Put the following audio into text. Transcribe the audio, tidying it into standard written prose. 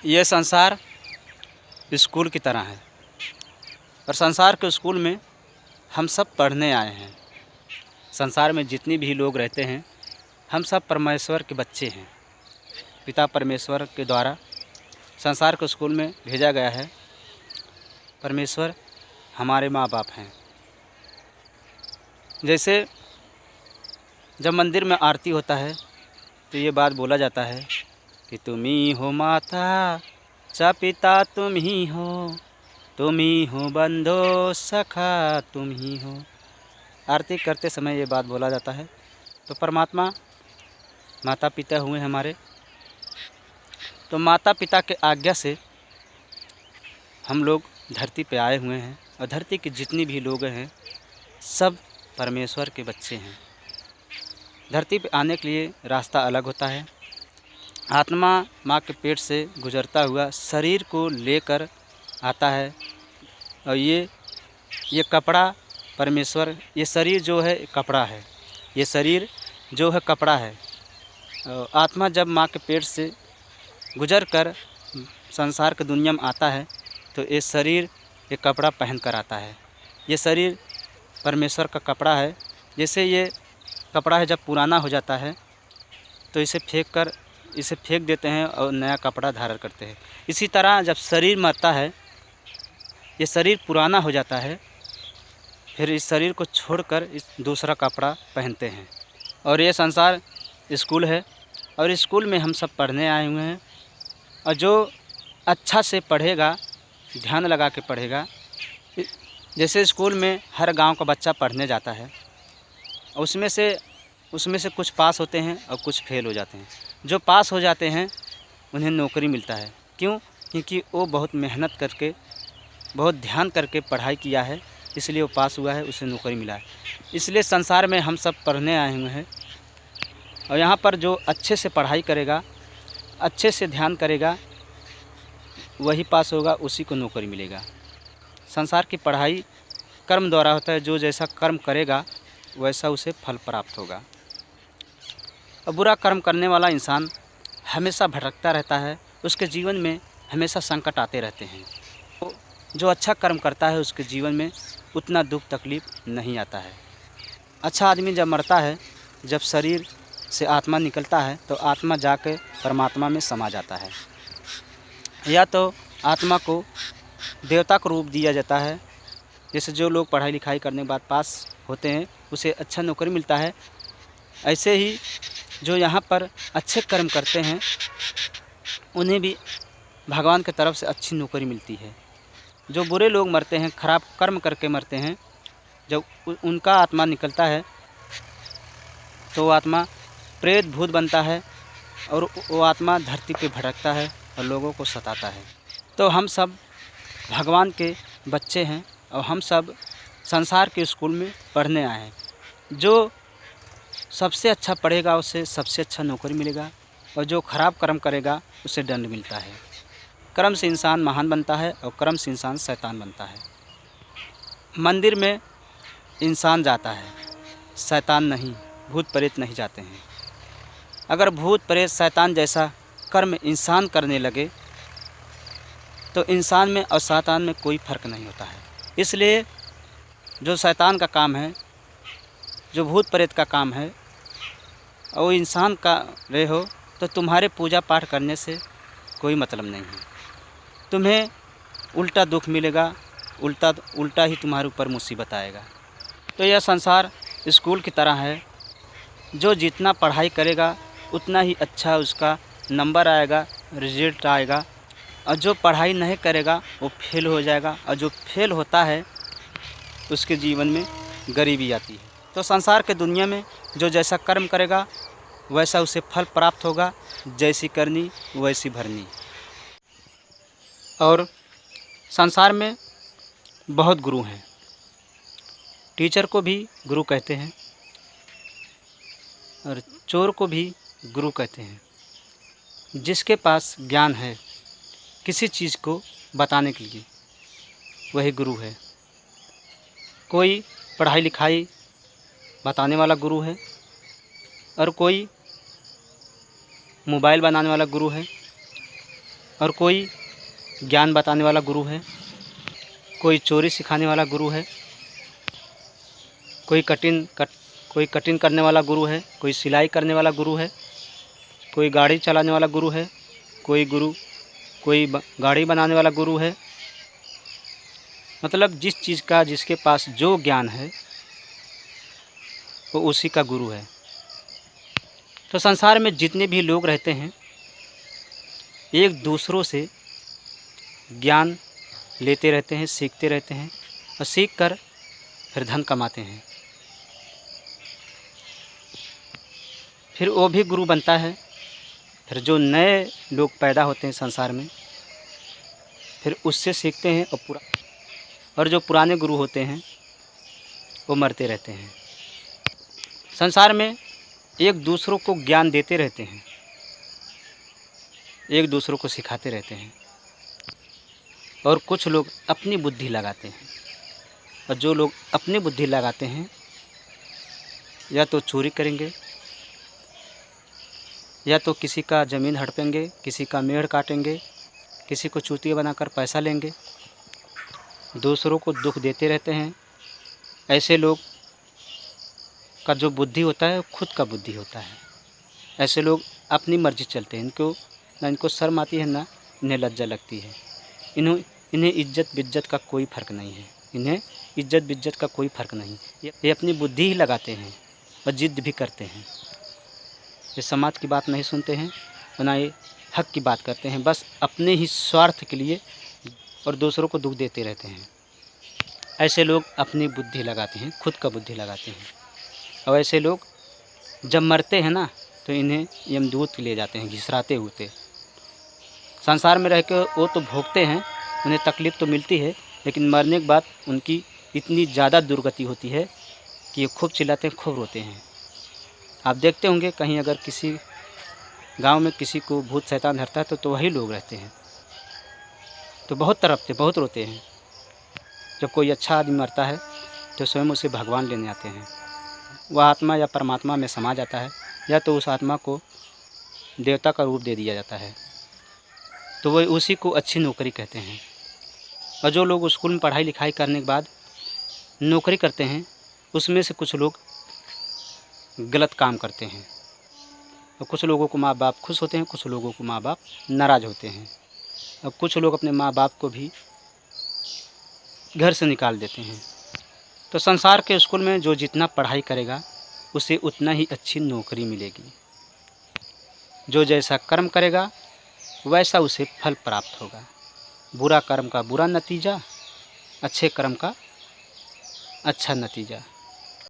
ये संसार स्कूल की तरह है और संसार के स्कूल में हम सब पढ़ने आए हैं। संसार में जितने भी लोग रहते हैं हम सब परमेश्वर के बच्चे हैं। पिता परमेश्वर के द्वारा संसार के स्कूल में भेजा गया है। परमेश्वर हमारे माँ बाप हैं। जैसे जब मंदिर में आरती होता है तो ये बात बोला जाता है कि तुम ही हो माता च पिता तुम ही हो बंधो सखा तुम ही हो। आरती करते समय ये बात बोला जाता है। तो परमात्मा माता पिता हुए हमारे। तो माता पिता के आज्ञा से हम लोग धरती पे आए हुए हैं और धरती के जितनी भी लोग हैं सब परमेश्वर के बच्चे हैं। धरती पे आने के लिए रास्ता अलग होता है। आत्मा माँ के पेट से गुजरता हुआ शरीर को लेकर आता है और ये कपड़ा परमेश्वर, ये शरीर जो है कपड़ा है, ये शरीर जो है कपड़ा है। आत्मा जब माँ के पेट से गुजर कर संसार की दुनिया में आता है तो ये शरीर ये कपड़ा पहन कर आता है। ये शरीर परमेश्वर का कपड़ा है। जैसे ये कपड़ा है जब पुराना हो जाता है तो इसे फेंक देते हैं और नया कपड़ा धारण करते हैं। इसी तरह जब शरीर मरता है, ये शरीर पुराना हो जाता है, फिर इस शरीर को छोड़कर इस दूसरा कपड़ा पहनते हैं। और ये संसार स्कूल है और स्कूल में हम सब पढ़ने आए हुए हैं। और जो अच्छा से पढ़ेगा, ध्यान लगा के पढ़ेगा, जैसे स्कूल में हर गांव का बच्चा पढ़ने जाता है, उसमें से कुछ पास होते हैं और कुछ फेल हो जाते हैं। जो पास हो जाते हैं उन्हें नौकरी मिलता है। क्यों? क्योंकि वो बहुत मेहनत करके, बहुत ध्यान करके पढ़ाई किया है, इसलिए वो पास हुआ है, उसे नौकरी मिला है। इसलिए संसार में हम सब पढ़ने आए हुए हैं और यहाँ पर जो अच्छे से पढ़ाई करेगा, अच्छे से ध्यान करेगा, वही पास होगा, उसी को नौकरी मिलेगा। संसार की पढ़ाई कर्म द्वारा होता है। जो जैसा कर्म करेगा वैसा उसे फल प्राप्त होगा। और बुरा कर्म करने वाला इंसान हमेशा भटकता रहता है। उसके जीवन में हमेशा संकट आते रहते हैं। तो जो अच्छा कर्म करता है उसके जीवन में उतना दुख तकलीफ़ नहीं आता है। अच्छा आदमी जब मरता है, जब शरीर से आत्मा निकलता है तो आत्मा जाकर परमात्मा में समा जाता है। या तो आत्मा को देवता का रूप दिया जाता है। जैसे जो लोग पढ़ाई लिखाई करने के बाद पास होते हैं उसे अच्छा नौकरी मिलता है, ऐसे ही जो यहाँ पर अच्छे कर्म करते हैं उन्हें भी भगवान की तरफ से अच्छी नौकरी मिलती है। जो बुरे लोग मरते हैं, खराब कर्म करके मरते हैं, जब उनका आत्मा निकलता है तो वो आत्मा प्रेत भूत बनता है और वो आत्मा धरती पे भटकता है और लोगों को सताता है। तो हम सब भगवान के बच्चे हैं और हम सब संसार के स्कूल में पढ़ने आए हैं। जो सबसे अच्छा पढ़ेगा उसे सबसे अच्छा नौकरी मिलेगा और जो खराब कर्म करेगा उसे दंड मिलता है। कर्म से इंसान महान बनता है और कर्म से इंसान शैतान बनता है। मंदिर में इंसान जाता है, शैतान नहीं, भूत प्रेत नहीं जाते हैं। अगर भूत प्रेत शैतान जैसा कर्म इंसान करने लगे तो इंसान में और शैतान में कोई फ़र्क नहीं होता है। इसलिए जो शैतान का काम है, जो भूत प्रेत का काम है, और वो इंसान का रहे हो तो तुम्हारे पूजा पाठ करने से कोई मतलब नहीं है। तुम्हें उल्टा दुख मिलेगा, उल्टा ही तुम्हारे ऊपर मुसीबत आएगा। तो यह संसार स्कूल की तरह है। जो जितना पढ़ाई करेगा उतना ही अच्छा उसका नंबर आएगा, रिजल्ट आएगा। और जो पढ़ाई नहीं करेगा वो फेल हो जाएगा और जो फेल होता है उसके जीवन में गरीबी आती है। तो संसार के दुनिया में जो जैसा कर्म करेगा वैसा उसे फल प्राप्त होगा। जैसी करनी वैसी भरनी। और संसार में बहुत गुरु हैं। टीचर को भी गुरु कहते हैं और चोर को भी गुरु कहते हैं। जिसके पास ज्ञान है किसी चीज़ को बताने के लिए वही गुरु है। कोई पढ़ाई लिखाई बताने वाला गुरु है और कोई मोबाइल बनाने वाला गुरु है और कोई ज्ञान बताने वाला गुरु है, कोई चोरी सिखाने वाला गुरु है, कोई कटिंग करने वाला गुरु है, कोई सिलाई करने वाला गुरु है, कोई गाड़ी चलाने वाला गुरु है, कोई गाड़ी बनाने वाला गुरु है। मतलब जिस चीज़ का जिसके पास जो ज्ञान है वो उसी का गुरु है। तो संसार में जितने भी लोग रहते हैं एक दूसरों से ज्ञान लेते रहते हैं, सीखते रहते हैं और सीख कर फिर धन कमाते हैं। फिर वो भी गुरु बनता है। फिर जो नए लोग पैदा होते हैं संसार में फिर उससे सीखते हैं और जो पुराने गुरु होते हैं वो मरते रहते हैं। संसार में एक दूसरों को ज्ञान देते रहते हैं, एक दूसरों को सिखाते रहते हैं और कुछ लोग अपनी बुद्धि लगाते हैं। और जो लोग अपनी बुद्धि लगाते हैं या तो चोरी करेंगे, या तो किसी का ज़मीन हड़पेंगे, किसी का मेड़ काटेंगे, किसी को चूतिया बनाकर पैसा लेंगे, दूसरों को दुख देते रहते हैं। ऐसे लोग का जो बुद्धि होता है वो खुद का बुद्धि होता है। ऐसे लोग अपनी मर्जी चलते हैं, ना इनको शर्म आती है ना इन्हें लज्जा लगती है। इन्हें इज्जत बिज्जत का कोई फ़र्क नहीं है, इन्हें इज्जत बिज्जत का कोई फ़र्क नहीं। ये अपनी बुद्धि ही लगाते हैं और ज़िद भी करते हैं। ये समाज की बात नहीं सुनते हैं और ना ये हक की बात करते हैं, बस अपने ही स्वार्थ के लिए और दूसरों को दुख देते रहते हैं। ऐसे लोग अपनी बुद्धि लगाते हैं, खुद का बुद्धि लगाते हैं। और ऐसे लोग जब मरते हैं ना तो इन्हें यमदूत ले जाते हैं घिसराते हुए। संसार में रह के वो तो भोगते हैं, उन्हें तकलीफ़ तो मिलती है, लेकिन मरने के बाद उनकी इतनी ज़्यादा दुर्गति होती है कि ये खूब चिल्लाते हैं, खूब रोते हैं। आप देखते होंगे कहीं अगर किसी गांव में किसी को भूत शैतान धरता है तो वही लोग रहते हैं, तो बहुत तड़पते, बहुत रोते हैं। जब कोई अच्छा आदमी मरता है तो स्वयं उसे भगवान लेने आते हैं। वह आत्मा या परमात्मा में समा जाता है, या तो उस आत्मा को देवता का रूप दे दिया जाता है, तो वह उसी को अच्छी नौकरी कहते हैं। और जो लोग स्कूल में पढ़ाई लिखाई करने के बाद नौकरी करते हैं उसमें से कुछ लोग गलत काम करते हैं और कुछ लोगों को माँ बाप खुश होते हैं, कुछ लोगों को माँ बाप नाराज़ होते हैं और कुछ लोग अपने माँ बाप को भी घर से निकाल देते हैं। तो संसार के स्कूल में जो जितना पढ़ाई करेगा उसे उतना ही अच्छी नौकरी मिलेगी। जो जैसा कर्म करेगा वैसा उसे फल प्राप्त होगा। बुरा कर्म का बुरा नतीजा, अच्छे कर्म का अच्छा नतीजा।